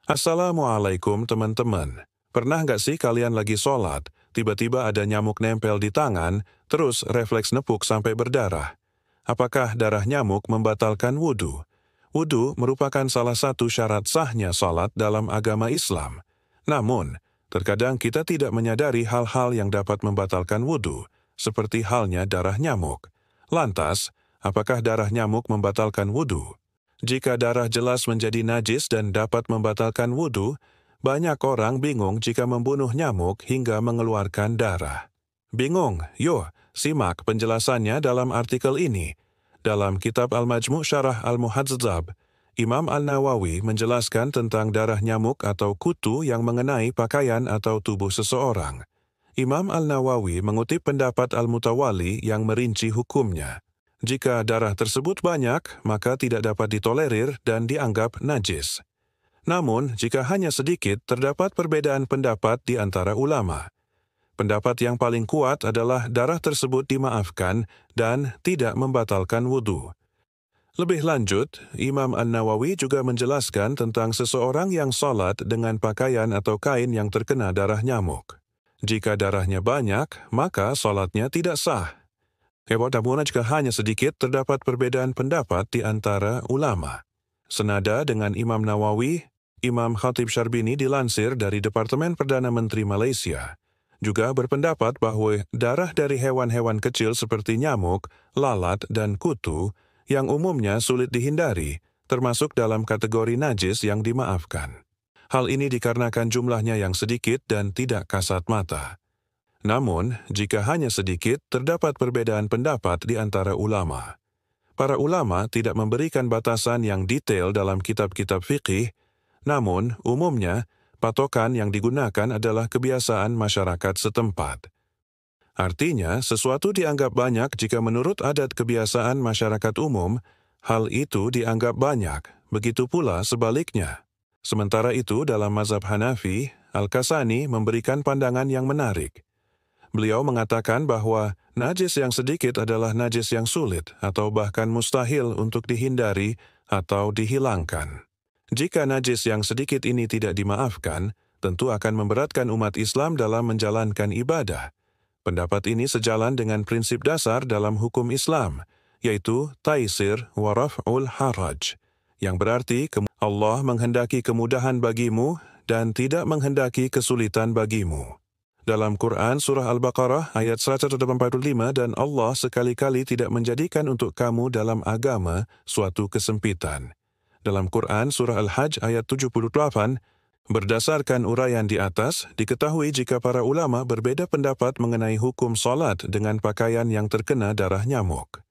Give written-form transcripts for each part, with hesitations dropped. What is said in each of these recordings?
Assalamualaikum teman-teman. Pernah nggak sih kalian lagi sholat, tiba-tiba ada nyamuk nempel di tangan, terus refleks nepuk sampai berdarah? Apakah darah nyamuk membatalkan wudhu? Wudhu merupakan salah satu syarat sahnya sholat dalam agama Islam. Namun, terkadang kita tidak menyadari hal-hal yang dapat membatalkan wudhu, seperti halnya darah nyamuk. Lantas, apakah darah nyamuk membatalkan wudhu? Jika darah jelas menjadi najis dan dapat membatalkan wudhu, banyak orang bingung jika membunuh nyamuk hingga mengeluarkan darah. Bingung? Yo, simak penjelasannya dalam artikel ini. Dalam kitab Al-Majmu' Syarah Al-Muhadzab, Imam An-Nawawi menjelaskan tentang darah nyamuk atau kutu yang mengenai pakaian atau tubuh seseorang. Imam Al-Nawawi mengutip pendapat Al-Mutawali yang merinci hukumnya. Jika darah tersebut banyak, maka tidak dapat ditolerir dan dianggap najis. Namun, jika hanya sedikit, terdapat perbedaan pendapat di antara ulama. Pendapat yang paling kuat adalah darah tersebut dimaafkan dan tidak membatalkan wudhu. Lebih lanjut, Imam An-Nawawi juga menjelaskan tentang seseorang yang sholat dengan pakaian atau kain yang terkena darah nyamuk. Jika darahnya banyak, maka sholatnya tidak sah. Namun jika hanya sedikit, terdapat perbedaan pendapat di antara ulama. Senada dengan Imam Nawawi, Imam Khatib Syarbini dilansir dari Departemen Perdana Menteri Malaysia, juga berpendapat bahwa darah dari hewan-hewan kecil seperti nyamuk, lalat, dan kutu, yang umumnya sulit dihindari, termasuk dalam kategori najis yang dimaafkan. Hal ini dikarenakan jumlahnya yang sedikit dan tidak kasat mata. Namun, jika hanya sedikit, terdapat perbedaan pendapat di antara ulama. Para ulama tidak memberikan batasan yang detail dalam kitab-kitab fikih, namun, umumnya, patokan yang digunakan adalah kebiasaan masyarakat setempat. Artinya, sesuatu dianggap banyak jika menurut adat kebiasaan masyarakat umum, hal itu dianggap banyak, begitu pula sebaliknya. Sementara itu, dalam mazhab Hanafi, Al-Kasani memberikan pandangan yang menarik. Beliau mengatakan bahwa najis yang sedikit adalah najis yang sulit atau bahkan mustahil untuk dihindari atau dihilangkan. Jika najis yang sedikit ini tidak dimaafkan, tentu akan memberatkan umat Islam dalam menjalankan ibadah. Pendapat ini sejalan dengan prinsip dasar dalam hukum Islam, yaitu taisir wa raf'ul haraj, yang berarti Allah menghendaki kemudahan bagimu dan tidak menghendaki kesulitan bagimu. Dalam Quran Surah Al-Baqarah ayat 185 dan Allah sekali-kali tidak menjadikan untuk kamu dalam agama suatu kesempitan. Dalam Quran Surah Al-Hajj ayat 78, berdasarkan uraian di atas, diketahui jika para ulama berbeda pendapat mengenai hukum salat dengan pakaian yang terkena darah nyamuk.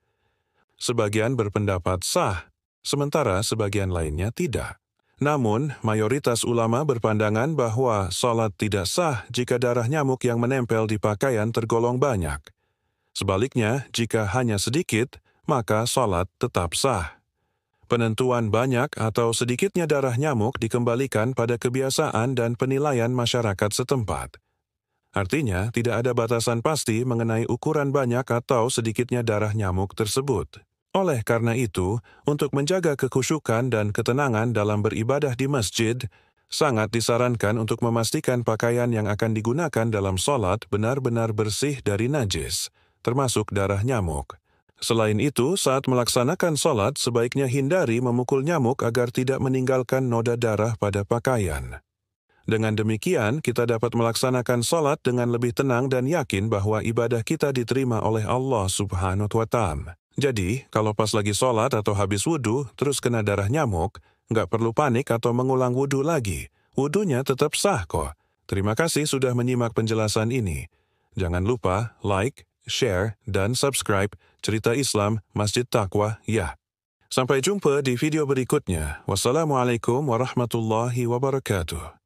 Sebagian berpendapat sah, sementara sebagian lainnya tidak. Namun, mayoritas ulama berpandangan bahwa salat tidak sah jika darah nyamuk yang menempel di pakaian tergolong banyak. Sebaliknya, jika hanya sedikit, maka salat tetap sah. Penentuan banyak atau sedikitnya darah nyamuk dikembalikan pada kebiasaan dan penilaian masyarakat setempat. Artinya, tidak ada batasan pasti mengenai ukuran banyak atau sedikitnya darah nyamuk tersebut. Oleh karena itu, untuk menjaga kekhusyukan dan ketenangan dalam beribadah di masjid, sangat disarankan untuk memastikan pakaian yang akan digunakan dalam sholat benar-benar bersih dari najis, termasuk darah nyamuk. Selain itu, saat melaksanakan sholat, sebaiknya hindari memukul nyamuk agar tidak meninggalkan noda darah pada pakaian. Dengan demikian, kita dapat melaksanakan sholat dengan lebih tenang dan yakin bahwa ibadah kita diterima oleh Allah Subhanahu wa Ta'ala. Jadi, kalau pas lagi sholat atau habis wudhu, terus kena darah nyamuk, nggak perlu panik atau mengulang wudhu lagi. Wudhunya tetap sah kok. Terima kasih sudah menyimak penjelasan ini. Jangan lupa like, share, dan subscribe Cerita Islam Masjid Taqwa Ya. Sampai jumpa di video berikutnya. Wassalamualaikum warahmatullahi wabarakatuh.